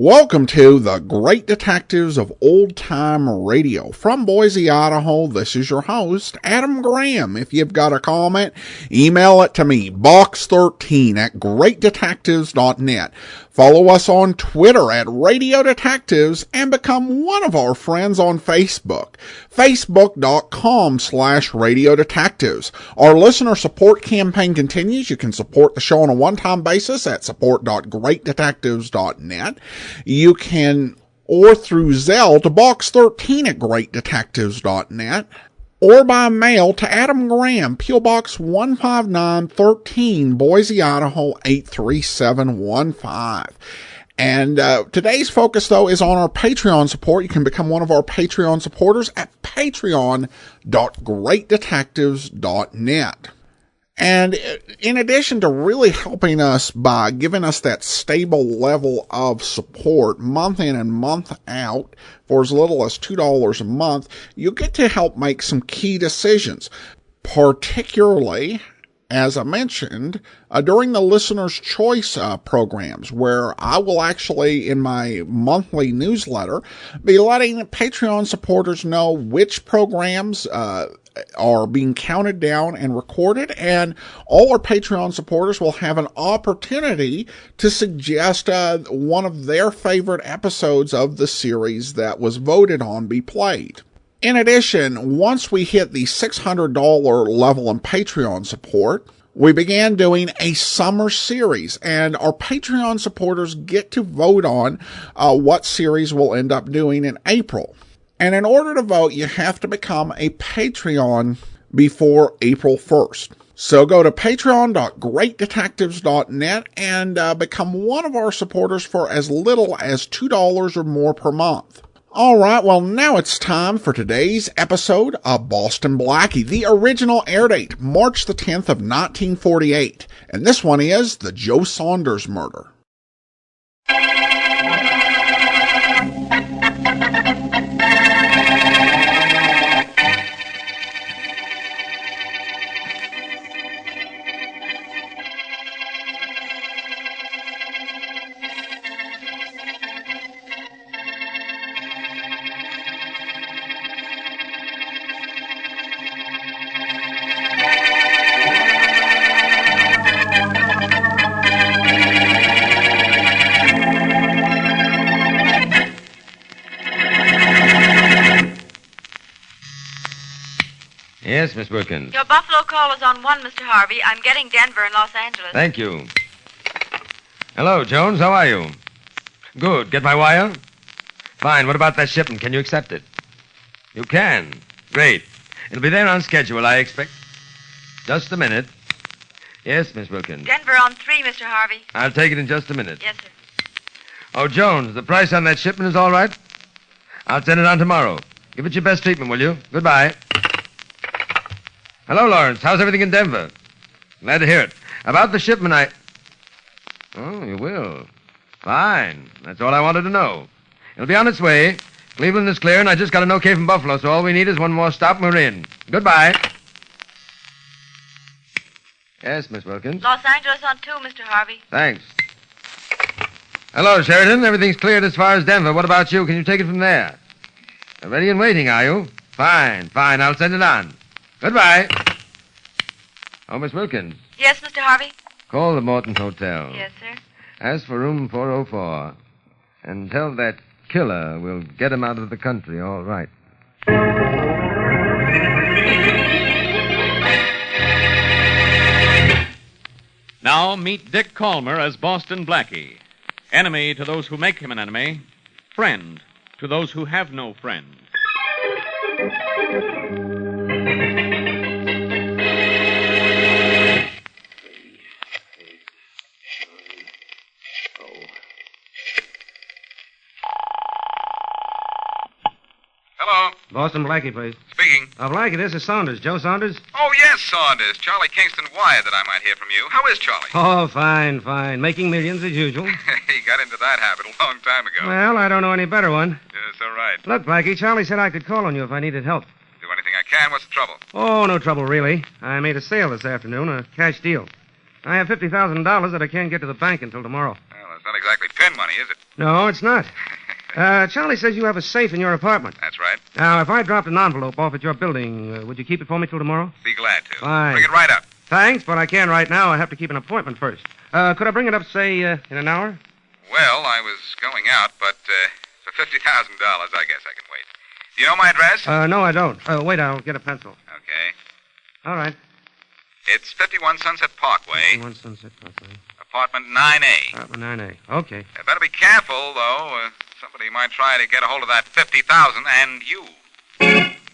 Welcome to the Great Detectives of Old Time Radio. From Boise, Idaho, this is your host, Adam Graham. If you've got a comment, email it to me, box13 at greatdetectives.net. Follow us on Twitter at Radio Detectives and become one of our friends on Facebook, facebook.com/Radio Detectives. Our listener support campaign continues. You can support the show on a one-time basis at support.greatdetectives.net. You can, or through Zelle to box13 at greatdetectives.net. Or by mail to Adam Graham, P.O. Box 15913, Boise, Idaho 83715. And today's focus, though, is on our Patreon support. You can become one of our Patreon supporters at patreon.greatdetectives.net. And in addition to really helping us by giving us that stable level of support month in and month out for as little as $2 a month, you get to help make some key decisions, particularly, as I mentioned, during the Listener's Choice programs, where I will actually, in my monthly newsletter, be letting Patreon supporters know which programs are being counted down and recorded, and all our Patreon supporters will have an opportunity to suggest one of their favorite episodes of the series that was voted on be played. In addition, once we hit the $600 level in Patreon support, we began doing a summer series, and our Patreon supporters get to vote on what series we'll end up doing in April. And in order to vote, you have to become a Patreon before April 1st. So go to patreon.greatdetectives.net and become one of our supporters for as little as $2 or more per month. All right, well, now it's time for today's episode of Boston Blackie. The original air date, March the 10th of 1948. And this one is the Joe Saunders murder. Yes, Miss Wilkins. Your Buffalo call is on 1, Mr. Harvey. I'm getting Denver and Los Angeles. Thank you. Hello, Jones. How are you? Good. Get my wire? Fine. What about that shipment? Can you accept it? You can. Great. It'll be there on schedule, I expect. Just a minute. Yes, Miss Wilkins. Denver on 3, Mr. Harvey. I'll take it in just a minute. Yes, sir. Oh, Jones, the price on that shipment is all right? I'll send it on tomorrow. Give it your best treatment, will you? Goodbye. Hello, Lawrence. How's everything in Denver? Glad to hear it. About the shipment, Oh, you will. Fine. That's all I wanted to know. It'll be on its way. Cleveland is clear, and I just got an okay from Buffalo, so all we need is one more stop and we're in. Goodbye. Yes, Miss Wilkins? Los Angeles on 2, Mr. Harvey. Thanks. Hello, Sheridan. Everything's cleared as far as Denver. What about you? Can you take it from there? Ready and waiting, are you? Fine. I'll send it on. Goodbye. Oh, Miss Wilkins. Yes, Mr. Harvey? Call the Morton Hotel. Yes, sir. Ask for room 404. And tell that killer we'll get him out of the country, all right. Now meet Dick Calmer as Boston Blackie. Enemy to those who make him an enemy. Friend to those who have no friend. Hello. Boston Blackie, please. Speaking. Blackie, this is Saunders. Joe Saunders? Oh, yes, Saunders. Charlie Kingston wired that I might hear from you. How is Charlie? Oh, fine. Making millions as usual. He got into that habit a long time ago. Well, I don't know any better one. Yes, all right. Look, Blackie, Charlie said I could call on you if I needed help. Do anything I can. What's the trouble? Oh, no trouble, really. I made a sale this afternoon, a cash deal. I have $50,000 that I can't get to the bank until tomorrow. Well, it's not exactly pin money, is it? No, it's not. Charlie says you have a safe in your apartment. That's right. Now, if I dropped an envelope off at your building, would you keep it for me till tomorrow? Be glad to. Fine. Bring it right up. Thanks, but I can't right now. I have to keep an appointment first. Could I bring it up, say, in an hour? Well, I was going out, but for $50,000, I guess I can wait. Do you know my address? No, I don't. Wait, I'll get a pencil. Okay. All right. It's 51 Sunset Parkway, 51 Sunset Parkway. apartment 9A. Apartment 9A. Okay. You better be careful, though. Somebody might try to get a hold of that 50,000 and you.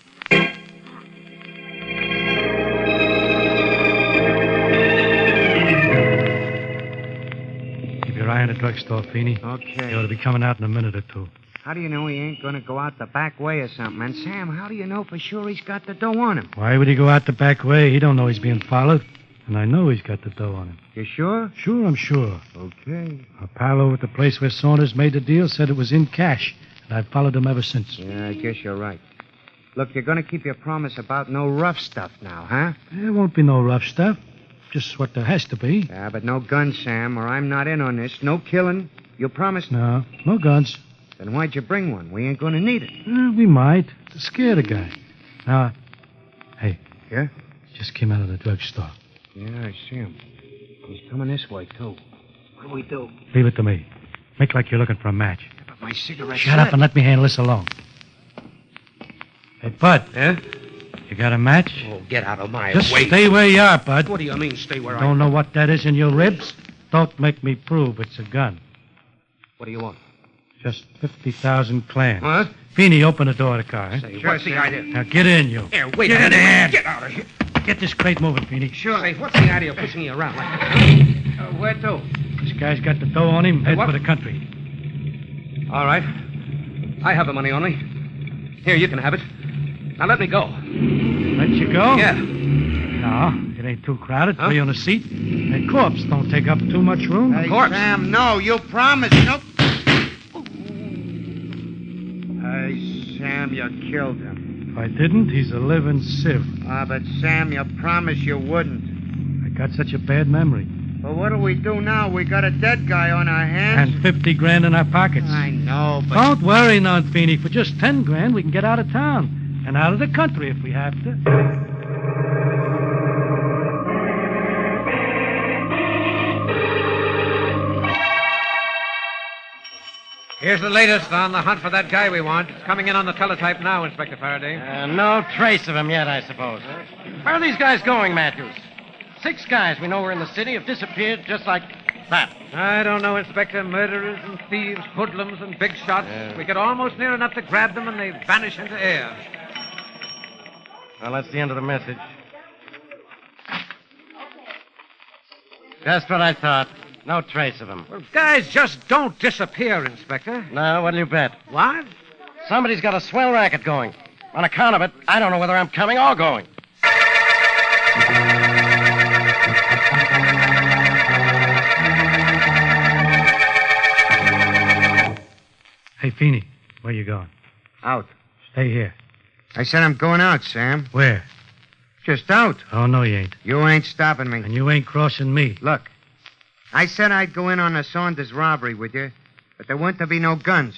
Keep your eye on the drugstore, Feeney. Okay. He ought to be coming out in a minute or two. How do you know he ain't going to go out the back way or something? And, Sam, how do you know for sure he's got the dough on him? Why would he go out the back way? He don't know he's being followed. And I know he's got the dough on him. You sure? Sure, I'm sure. Okay. A pal over at the place where Saunders made the deal said it was in cash. And I've followed him ever since. Yeah, I guess you're right. Look, you're going to keep your promise about no rough stuff now, huh? There won't be no rough stuff. Just what there has to be. Yeah, but no guns, Sam, or I'm not in on this. No killing. You promised? No guns. Then why'd you bring one? We ain't going to need it. We might. To scare the guy. Now, hey. Yeah? Just came out of the drugstore. Yeah, I see him. He's coming this way, too. What do we do? Leave it to me. Make like you're looking for a match. But my cigarette. Shut up and let me handle this alone. Hey, Bud. Yeah? You got a match? Oh, get out of my Just way. stay where you are, Bud. What do you mean, stay where I am? Don't know what that is in your ribs? Don't make me prove it's a gun. What do you want? Just 50,000 clams. What? Feeney, open the door of the car. Eh? Say, what's the idea? Now get in, you. Here, wait Get a minute. in. Get out of here. Get this crate moving, Feeney. Sure. Say, what's the idea of pushing me around like that? Where to? This guy's got the dough on him. Head what? for the country. All right. I have the money only. Here, you can have it. Now let me go. Let you go? Yeah. No, it ain't too crowded. Three on a seat. And corpse don't take up too much room. Hey, corpse. Sam, no, you promised. No. Hey, Sam, you killed him. If I didn't, he's a living sieve. But Sam, you promised you wouldn't. I got such a bad memory. But what do we do now? We got a dead guy on our hands. And 50 grand in our pockets. I know, but... Don't worry, now, Feeney. For just 10 grand, we can get out of town. And out of the country if we have to. Here's the latest on the hunt for that guy we want. It's coming in on the teletype now, Inspector Faraday. No trace of him yet, I suppose. Where are these guys going, Matthews? 6 guys we know were in the city have disappeared just like that. I don't know, Inspector. Murderers and thieves, hoodlums and big shots. We get almost near enough to grab them and they vanish into air. Well, that's the end of the message. Just what I thought. No trace of him. Well, guys just don't disappear, Inspector. No, what'll you bet? What? Somebody's got a swell racket going. On account of it, I don't know whether I'm coming or going. Hey, Feeney, where you going? Out. Stay here. I said I'm going out, Sam. Where? Just out. Oh, no, you ain't. You ain't stopping me. And you ain't crossing me. Look, I said I'd go in on the Saunders robbery with you, but there weren't to be no guns.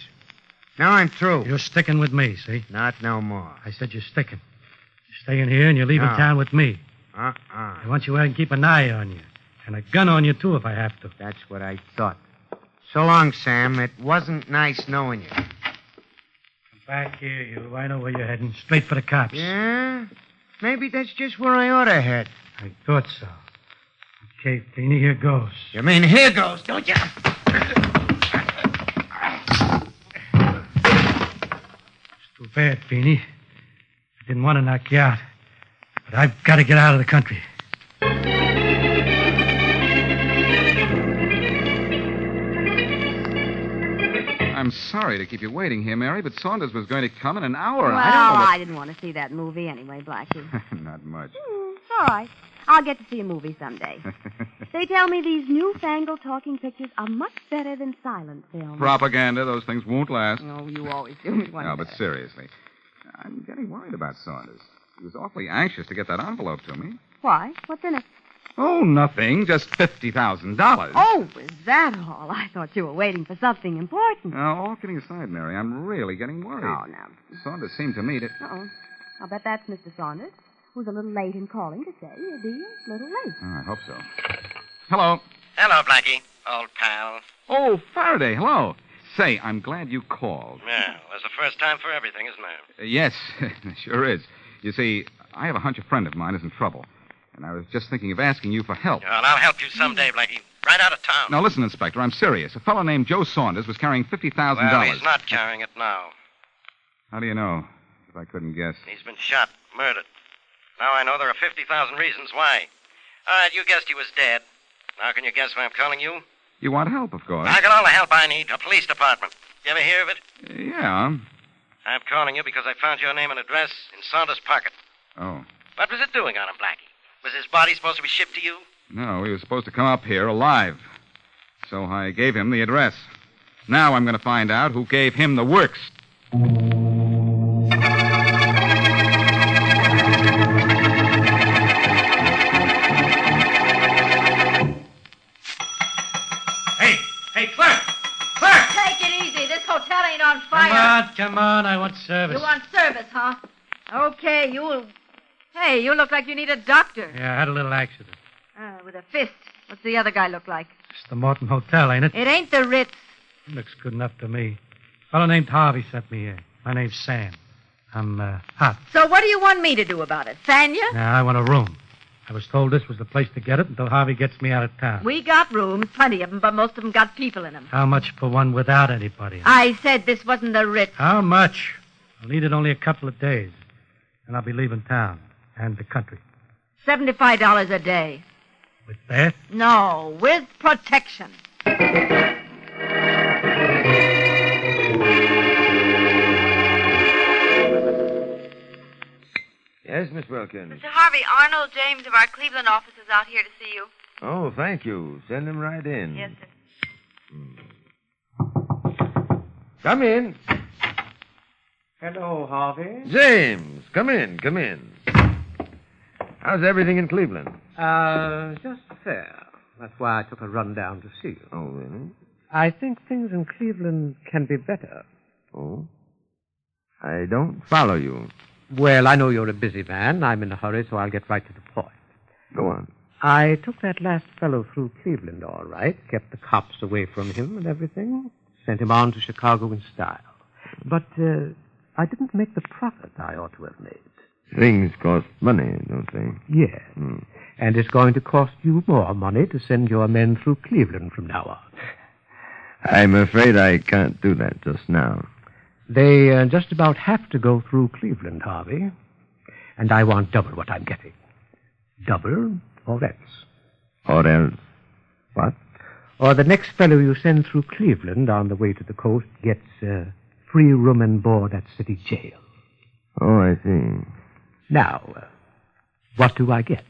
Now I'm through. You're sticking with me, see? Not no more. I said you're sticking. You're staying here and you're leaving No. town with me. Uh-uh. I want you to keep an eye on you. And a gun on you, too, if I have to. That's what I thought. So long, Sam. It wasn't nice knowing you. Come back here, you. I know where you're heading. Straight for the cops. Yeah? Maybe that's just where I ought to head. I thought so. Okay, Feeney, here goes. You mean here goes, don't you? It's too bad, Feeney. I didn't want to knock you out. But I've got to get out of the country. I'm sorry to keep you waiting here, Mary, but Saunders was going to come in an hour. Well, I don't know what... I didn't want to see that movie anyway, Blackie. Not much. All right. I'll get to see a movie someday. They tell me these newfangled talking pictures are much better than silent films. Propaganda, those things won't last. Oh, you always do me one No, but better. seriously, I'm getting worried about Saunders. He was awfully anxious to get that envelope to me. Why? What's in it? Oh, nothing. Just $50,000. Oh, is that all? I thought you were waiting for something important. All kidding aside, Mary, I'm really getting worried. Oh, now. Saunders seemed to me to... Uh-oh. I'll bet that's Mr. Saunders, who's a little late in calling to say he'll be a little late. I hope so. Hello. Hello, Blackie, old pal. Oh, Faraday, hello. Say, I'm glad you called. Yeah, that's the first time for everything, isn't there? Yes, sure is. You see, I have a hunch a friend of mine is in trouble. And I was just thinking of asking you for help. Well, I'll help you someday, Blackie. Right out of town. Now, listen, Inspector, I'm serious. A fellow named Joe Saunders was carrying $50,000. Well, he's not carrying it now. How do you know? If I couldn't guess. He's been shot, murdered. Now I know there are 50,000 reasons why. All right, you guessed he was dead. Now can you guess why I'm calling you? You want help, of course. I got all the help I need. A police department. You ever hear of it? Yeah. I'm calling you because I found your name and address in Saunders' pocket. Oh. What was it doing on him, Blackie? Was his body supposed to be shipped to you? No, he was supposed to come up here alive. So I gave him the address. Now I'm going to find out who gave him the works. Hey, Clerk! Clerk! Take it easy. This hotel ain't on fire. Come on. I want service. You want service, huh? Okay, Hey, you look like you need a doctor. Yeah, I had a little accident. With a fist. What's the other guy look like? It's the Morton Hotel, ain't it? It ain't the Ritz. Looks good enough to me. A fellow named Harvey sent me here. My name's Sam. I'm hot. So what do you want me to do about it? Fan you? Now, I want a room. I was told this was the place to get it until Harvey gets me out of town. We got rooms, plenty of them, but most of them got people in them. How much for one without anybody? I said this wasn't the Ritz. How much? I'll need it only a couple of days. And I'll be leaving town and the country. $75 a day. With that? No, with protection. Yes, Miss Wilkins. Mr. Harvey, Arnold James of our Cleveland office is out here to see you. Oh, thank you. Send him right in. Yes, sir. Come in. Hello, Harvey. James, come in. How's everything in Cleveland? Just fair. That's why I took a run down to see you. Oh, really? I think things in Cleveland can be better. Oh? I don't follow you. Well, I know you're a busy man. I'm in a hurry, so I'll get right to the point. Go on. I took that last fellow through Cleveland, all right. Kept the cops away from him and everything. Sent him on to Chicago in style. But I didn't make the profit I ought to have made. Things cost money, don't they? Yes. And it's going to cost you more money to send your men through Cleveland from now on. I'm afraid I can't do that just now. They just about have to go through Cleveland, Harvey. And I want double what I'm getting. Double or else. Or else what? Or the next fellow you send through Cleveland on the way to the coast gets free room and board at city jail. Oh, I see. Now, what do I get?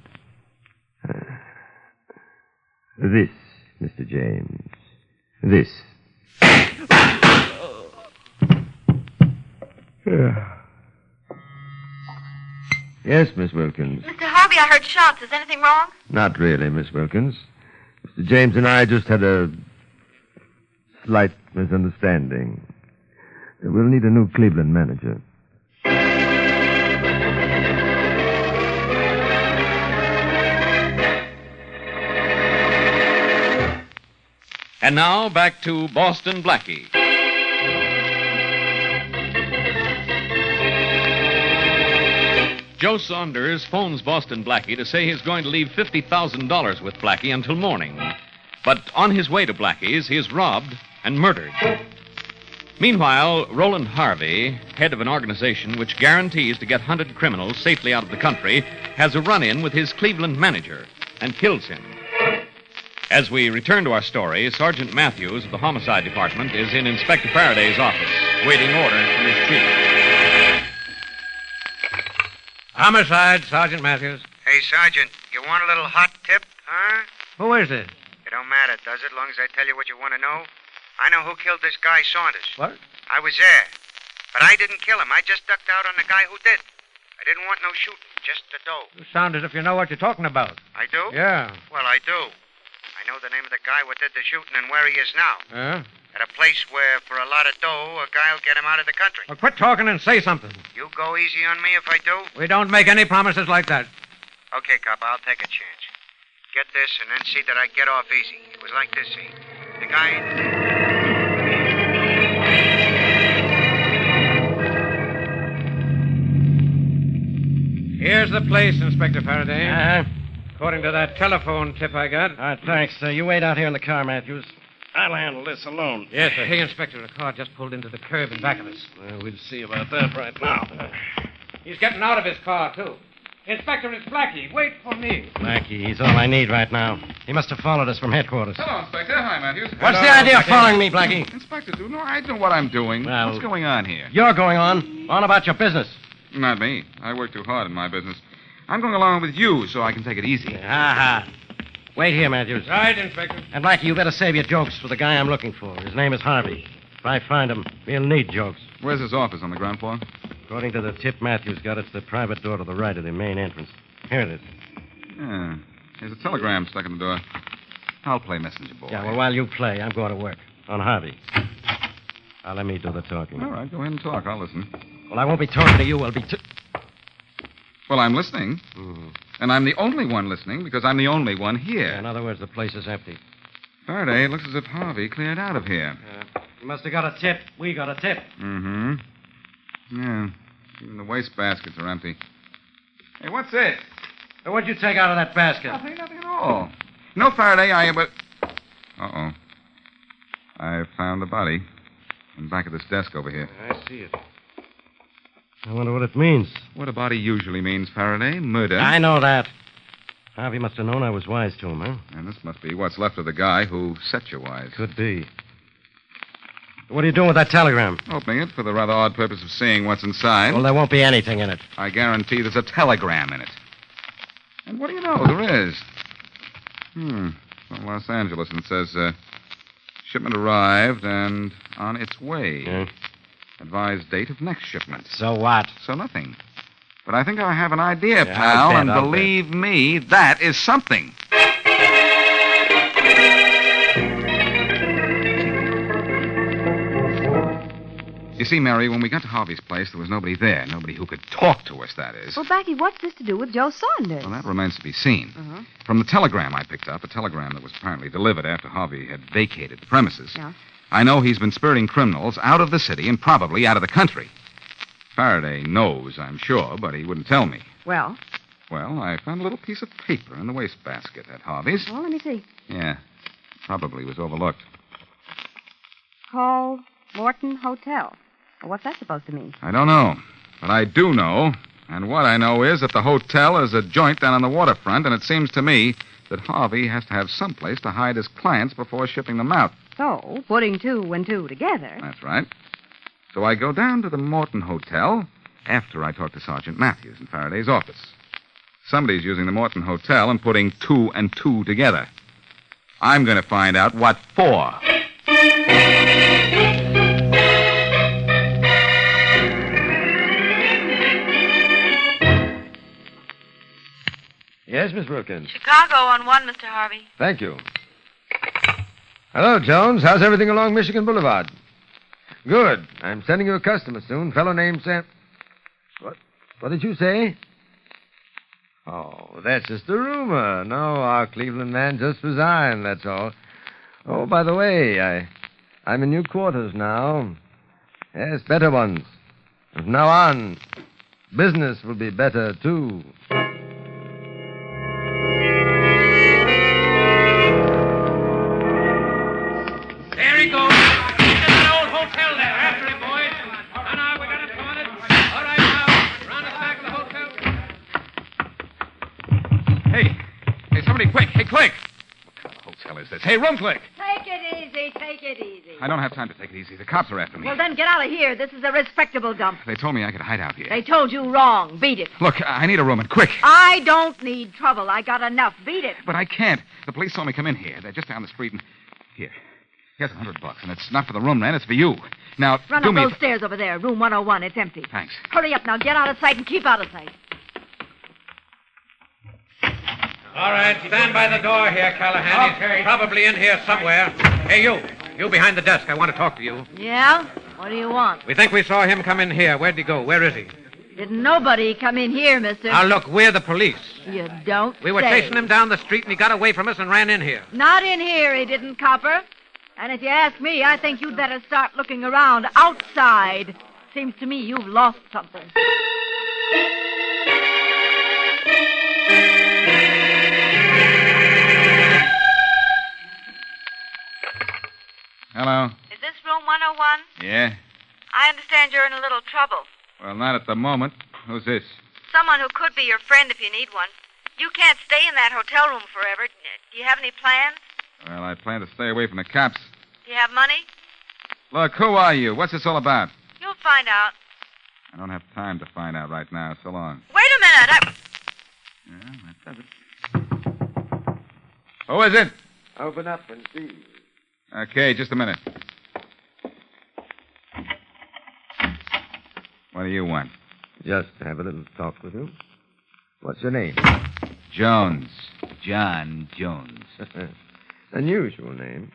This, Mr. James. This. Yes, Miss Wilkins. Mr. Harvey, I heard shots. Is anything wrong? Not really, Miss Wilkins. Mr. James and I just had a slight misunderstanding. We'll need a new Cleveland manager. And now, back to Boston Blackie. Joe Saunders phones Boston Blackie to say he's going to leave $50,000 with Blackie until morning. But on his way to Blackie's, he is robbed and murdered. Meanwhile, Roland Harvey, head of an organization which guarantees to get hunted criminals safely out of the country, has a run-in with his Cleveland manager and kills him. As we return to our story, Sergeant Matthews of the Homicide Department is in Inspector Faraday's office, waiting orders from his chief. Homicide, Sergeant Matthews. Hey, Sergeant, you want a little hot tip, huh? Who is it? It don't matter, does it, long as I tell you what you want to know? I know who killed this guy, Saunders. What? I was there. But I didn't kill him. I just ducked out on the guy who did. I didn't want no shooting. Just the dough. You sound as if you know what you're talking about. I do? Yeah. Well, I do. I know the name of the guy who did the shooting and where he is now. Yeah? At a place where, for a lot of dough, a guy'll get him out of the country. Well, quit talking and say something. You go easy on me if I do? We don't make any promises like that. Okay, cop, I'll take a chance. Get this and then see that I get off easy. It was like this, see? The guy... Here's the place, Inspector Faraday. According to that telephone tip I got. All right, thanks. You wait out here in the car, Matthews. I'll handle this alone. Yes, sir. Hey, Inspector, a car just pulled into the curb in back of us. Well, we'll see about that right now. He's getting out of his car, too. Inspector, it's Blackie. Wait for me. Blackie, he's all I need right now. He must have followed us from headquarters. Hello, Inspector. Hi, Matthews. What's the idea of following me, Blackie? Inspector, I know what I'm doing. Well, what's going on here? You're going on about your business. Not me. I work too hard in my business. I'm going along with you so I can take it easy. Ha. Wait here, Matthews. Right, Inspector. And, Blackie, you better save your jokes for the guy I'm looking for. His name is Harvey. If I find him, we'll need jokes. Where's his office, on the ground floor? According to the tip Matthews got, it's the private door to the right of the main entrance. Here it is. Yeah. There's a telegram stuck in the door. I'll play messenger boy. Yeah, well, while you play, I'm going to work. On Harvey. Now, let me do the talking. All right, go ahead and talk. I'll listen. Well, I won't be talking to you. I'll be... Well, I'm listening. Mm-hmm. And I'm the only one listening because I'm the only one here. Yeah, in other words, the place is empty. Faraday, it looks as if Harvey cleared out of here. You must have got a tip. We got a tip. Mm-hmm. Yeah. Even the waste baskets are empty. Hey, what's this? What'd you take out of that basket? Nothing at all. No, Faraday, Uh-oh. I found the body in back of this desk over here. I see it. I wonder what it means. What a body usually means, Faraday. Murder. I know that. Harvey must have known I was wise to him, huh? And this must be what's left of the guy who set you wise. Could be. What are you doing with that telegram? Opening it for the rather odd purpose of seeing what's inside. Well, there won't be anything in it. I guarantee there's a telegram in it. And what do you know? There is. From Los Angeles, and it says, shipment arrived and on its way. Yeah. Advised date of next shipment. So what? So nothing. But I think I have an idea, Yeah, pal, and I'll believe me, that is something. You see, Mary, when we got to Harvey's place, there was nobody there. Nobody who could talk to us, that is. Well, Blackie, what's this to do with Joe Saunders? Well, that remains to be seen. From the telegram I picked up, a telegram that was apparently delivered after Harvey had vacated the premises, Yeah. I know he's been spurting criminals out of the city and probably out of the country. Faraday knows, I'm sure, but he wouldn't tell me. Well, Well, I found a little piece of paper in the wastebasket at Harvey's. let me see. Yeah, probably was overlooked. Call Morton Hotel. Well, what's that supposed to mean? I don't know, but I do know. And what I know is that the hotel is a joint down on the waterfront, and it seems to me that Harvey has to have someplace to hide his clients before shipping them out. So, putting two and two together. That's right. So I go down to the Morton Hotel after I talk to Sergeant Matthews in Faraday's office. Somebody's using the Morton Hotel and putting two and two together. I'm going to find out what for. Yes, Miss Wilkins. Chicago on 1, Mr. Harvey. Thank you. Hello, Jones. How's everything along Michigan Boulevard? Good. I'm sending you a customer soon. Fellow named Sam. What did you say? Oh, that's just a rumor. No, our Cleveland man just resigned, that's all. Oh, by the way, I'm in new quarters now. Yes, better ones. From now on, business will be better, too. There he goes. Into that old hotel there. After him, boys. Now, we got it on it. All right, now. Round us back to the hotel. Hey, somebody, quick. Hey, quick. What kind of hotel is this? Hey, room click. Take it easy, take it easy. I don't have time to take it easy. The cops are after me. Well, then get out of here. This is a respectable dump. They told me I could hide out here. They told you wrong. Beat it. Look, I need a room, and quick. I don't need trouble. I got enough. Beat it. But I can't. The police saw me come in here. They're just down the street, and... Here. Here's $100, and it's not for the room rent, it's for you. Now, Run do up me... those stairs over there. Room 101. It's empty. Thanks. Hurry up now. Get out of sight and keep out of sight. All right, stand by the door here, Callahan. Okay. He's probably in here somewhere. Hey, you. You behind the desk. I want to talk to you. Yeah? What do you want? We think we saw him come in here. Where'd he go? Where is he? Didn't nobody come in here, mister. Now, look, we're the police. You don't We were say. chasing him down the street, and he got away from us and ran in here. Not in here, he didn't, copper. And if you ask me, I think you'd better start looking around outside. Seems to me you've lost something. Hello. Is this room 101? Yeah? I understand you're in a little trouble. Well, not at the moment. Who's this? Someone who could be your friend if you need one. You can't stay in that hotel room forever. Do you have any plans? Well, I plan to stay away from the cops. Do you have money? Look, who are you? What's this all about? You'll find out. I don't have time to find out right now. So long. Wait a minute. Yeah, that does it. Who is it? Open up and see. Okay, just a minute. What do you want? Just have a little talk with you. What's your name? Jones. John Jones. Unusual name.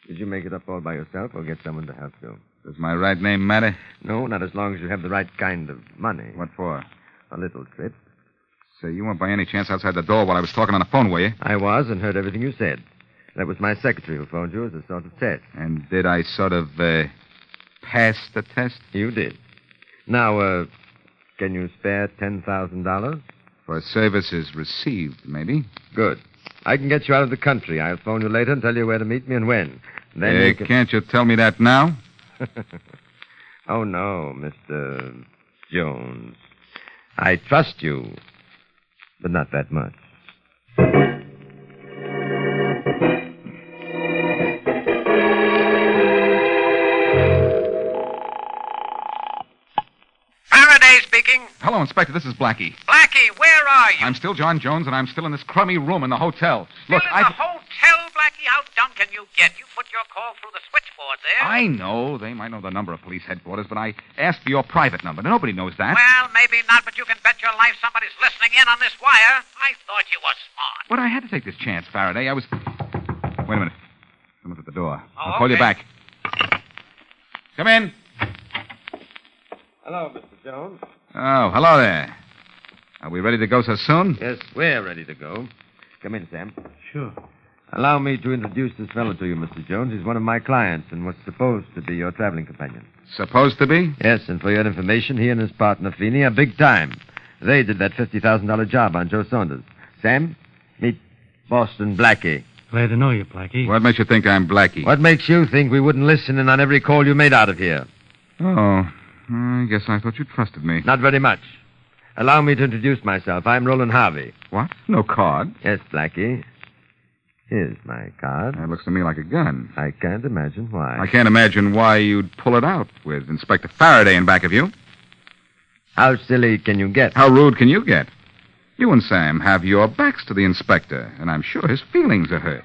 Did you make it up all by yourself or get someone to help you? Does my right name matter? No, not as long as you have the right kind of money. What for? A little trip. Say, you weren't by any chance outside the door while I was talking on the phone, were you? I was and heard everything you said. That was my secretary who phoned you as a sort of test. And did I sort of, pass the test? You did. Now, can you spare $10,000? For services received, maybe. Good. I can get you out of the country. I'll phone you later and tell you where to meet me and when. Then you can... Can't you tell me that now? Oh, no, Mr. Jones. I trust you, but not that much. Speaking. Hello, Inspector. This is Blackie. Blackie, where are you? I'm still John Jones, and I'm still in this crummy room in the hotel. Still Look, in the hotel, Blackie? How dumb can you get? You put your call through the switchboard there. I know. They might know the number of police headquarters, but I asked for your private number. Nobody knows that. Well, maybe not, but you can bet your life somebody's listening in on this wire. I thought you were smart. But I had to take this chance, Faraday. I was... Wait a minute. Someone's at the door. Oh, I'll call you back. Come in. Hello, Mr. Jones. Oh, hello there. Are we ready to go so soon? Yes, we're ready to go. Come in, Sam. Sure. Allow me to introduce this fellow to you, Mr. Jones. He's one of my clients and was supposed to be your traveling companion. Supposed to be? Yes, and for your information, he and his partner, Feeney, are big time. They did that $50,000 job on Joe Saunders. Sam, meet Boston Blackie. Glad to know you, Blackie. What makes you think I'm Blackie? What makes you think we wouldn't listen in on every call you made out of here? Oh, I guess I thought you trusted me. Not very much. Allow me to introduce myself. I'm Roland Harvey. What? No card? Yes, Blackie. Here's my card. That looks to me like a gun. I can't imagine why. I can't imagine why you'd pull it out with Inspector Faraday in back of you. How silly can you get? How rude can you get? You and Sam have your backs to the inspector, and I'm sure his feelings are hurt.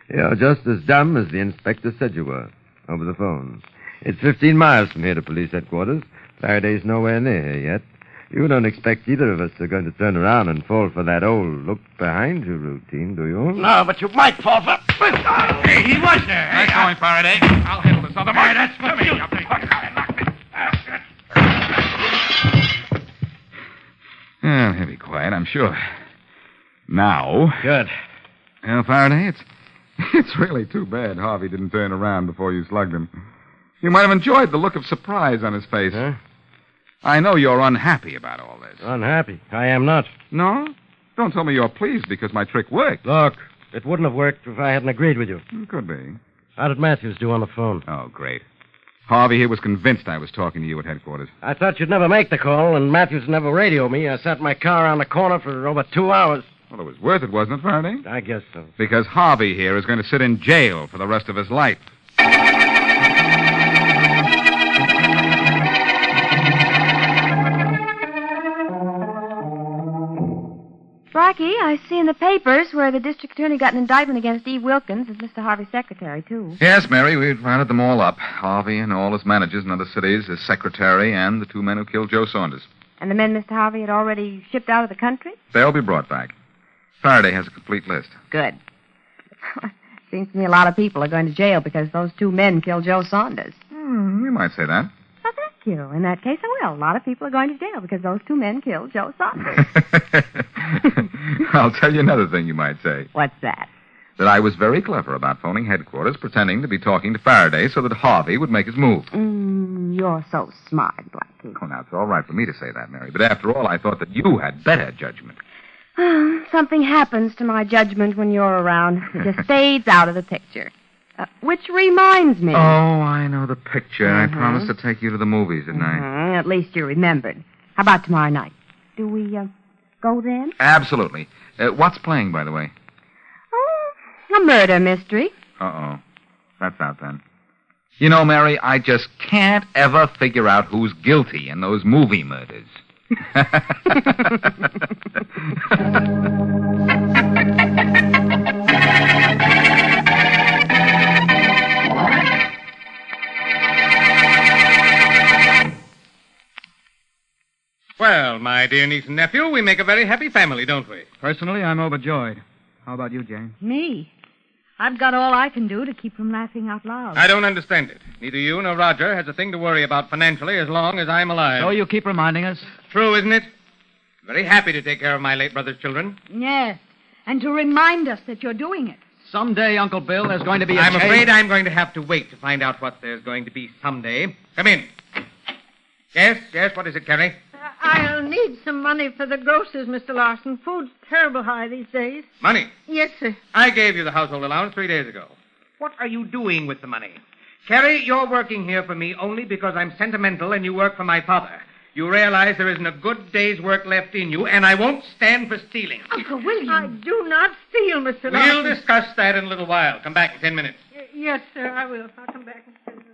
You're just as dumb as the inspector said you were, over the phone. It's 15 miles from here to police headquarters. Faraday's nowhere near here yet. You don't expect either of us are going to turn around and fall for that old look-behind-you routine, do you? No, but you might fall for... Hey, he was there. Nice going, Faraday. I'll handle this other Hey, part. that's for me. Well, he'll be quiet, I'm sure. Now... Good. Well, Faraday, it's really too bad Harvey didn't turn around before you slugged him. You might have enjoyed the look of surprise on his face. Huh? I know you're unhappy about all this. Unhappy. I am not. No? Don't tell me you're pleased because my trick worked. Look, it wouldn't have worked if I hadn't agreed with you. Could be. How did Matthews do on the phone? Oh, great. Harvey here was convinced I was talking to you at headquarters. I thought you'd never make the call, and Matthews never radioed me. I sat my car on the corner for over 2 hours. Well, it was worth it, wasn't it, Faraday? I guess so. Because Harvey here is going to sit in jail for the rest of his life. Blackie, I see in the papers where the district attorney got an indictment against Eve Wilkins as Mr. Harvey's secretary, too. Yes, Mary, we've rounded them all up. Harvey and all his managers in other cities, his secretary, and the 2 men who killed Joe Saunders. And the men Mr. Harvey had already shipped out of the country? They'll be brought back. Faraday has a complete list. Good. Seems to me a lot of people are going to jail because those two men killed Joe Saunders. You might say that. Well, thank you. In that case, I will. A lot of people are going to jail because those two men killed Joe Saunders. I'll tell you another thing you might say. What's that? That I was very clever about phoning headquarters, pretending to be talking to Faraday so that Harvey would make his move. You're so smart, Blackie. Oh, now, it's all right for me to say that, Mary. But after all, I thought that you had better judgment. Something happens to my judgment when you're around. It just fades out of the picture. Which reminds me. Oh, I know the picture. I promised to take you to the movies, didn't I? At least you remembered. How about tomorrow night? Do we go then? Absolutely. What's playing, by the way? A murder mystery. Uh-oh. That's out then. You know, Mary, I just can't ever figure out who's guilty in those movie murders. Well, my dear niece and nephew, we make a very happy family, don't we? Personally, I'm overjoyed. How about you, Jane? Me? I've got all I can do to keep from laughing out loud. I don't understand it. Neither you nor Roger has a thing to worry about financially as long as I'm alive. So you keep reminding us? True, isn't it? Very happy to take care of my late brother's children. Yes, and to remind us that you're doing it. Someday, Uncle Bill, there's going to be a I'm change. afraid I'm going to have to wait to find out what there's going to be someday. Come in. Yes, what is it, Carrie? I'll need some money for the groceries, Mr. Larson. Food's terrible high these days. Money? Yes, sir. I gave you the household allowance 3 days ago. What are you doing with the money? Carrie, you're working here for me only because I'm sentimental and you work for my father. You realize there isn't a good day's work left in you, and I won't stand for stealing. Uncle William. I do not steal, Mr. Larson. We'll discuss that in a little while. Come back in 10 minutes. Yes, sir, I will. I'll come back in 10 minutes.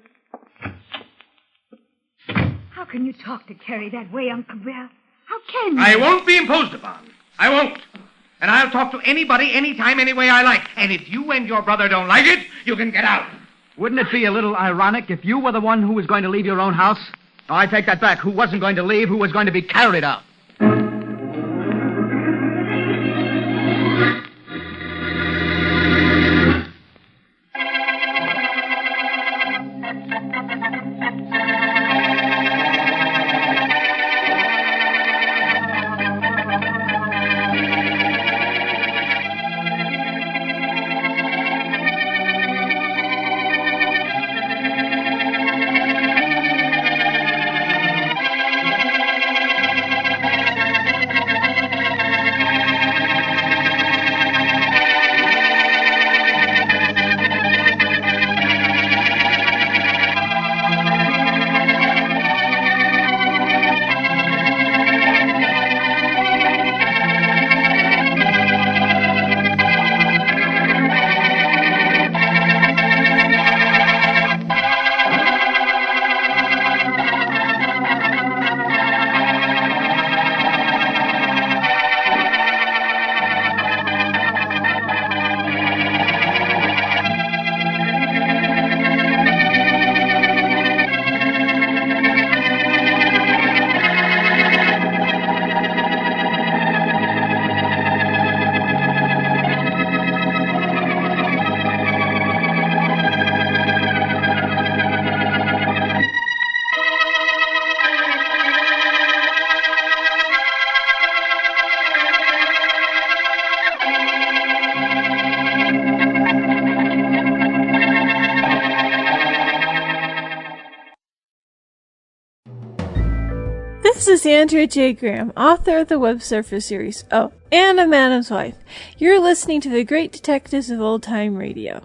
How can you talk to Carrie that way, Uncle Bill? How can you? I won't be imposed upon. I won't. And I'll talk to anybody, anytime, any way I like. And if you and your brother don't like it, you can get out. Wouldn't it be a little ironic if you were the one who was going to leave your own house? Oh, I take that back. Who wasn't going to leave, who was going to be carried out. This is Andrea J. Graham, author of the Web Surfer series. Oh, and a Madam's Wife. You're listening to the Great Detectives of Old Time Radio.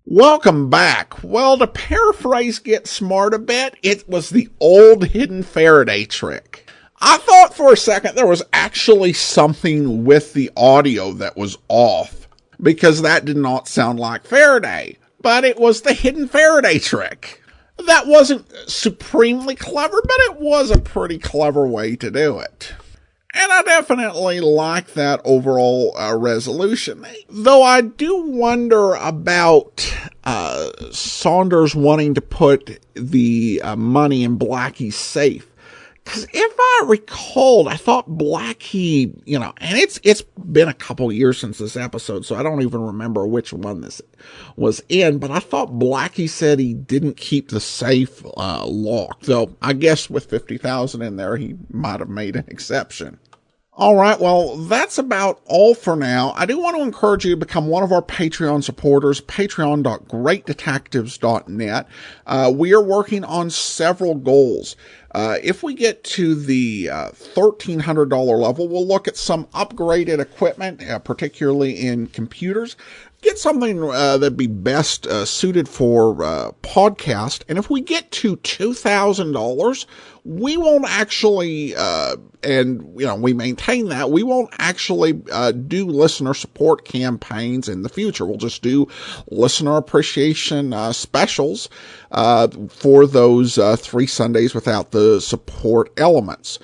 Welcome back. Well, to paraphrase Get Smart a bit, it was the old hidden Faraday trick. I thought for a second there was actually something with the audio that was off, because that did not sound like Faraday. But it was the hidden Faraday trick. That wasn't supremely clever, but it was a pretty clever way to do it. And I definitely like that overall resolution. Though I do wonder about Saunders wanting to put the money in Blackie's safe. Because if I recalled, I thought Blackie, and it's been a couple years since this episode, so I don't even remember which one this was in, but I thought Blackie said he didn't keep the safe locked, though I guess with $50,000 in there, he might have made an exception. All right, well, that's about all for now. I do want to encourage you to become one of our Patreon supporters, patreon.greatdetectives.net. We are working on several goals. If we get to the $1,300 level, we'll look at some upgraded equipment, particularly in computers. Get something that'd be best suited for podcast. And if we get to $2,000, we won't actually, we maintain that, we won't actually do listener support campaigns in the future. We'll just do listener appreciation specials for those 3 Sundays without the support elements.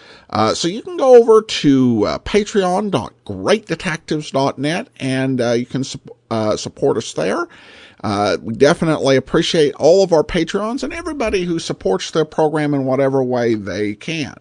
So you can go over to patreon.greatdetectives.net and you can support us there. We definitely appreciate all of our Patreons and everybody who supports the program in whatever way they can.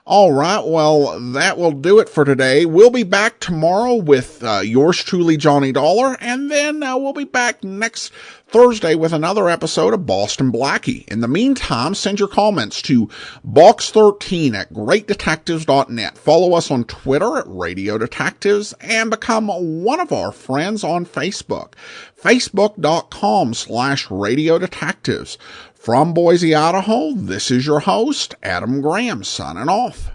All right, well, that will do it for today. We'll be back tomorrow with yours truly, Johnny Dollar, and then we'll be back next Thursday with another episode of Boston Blackie. In the meantime, send your comments to box13@greatdetectives.net. Follow us on Twitter at Radio Detectives and become one of our friends on Facebook. Facebook.com/Radio Detectives. From Boise, Idaho, this is your host, Adam Graham, signing off.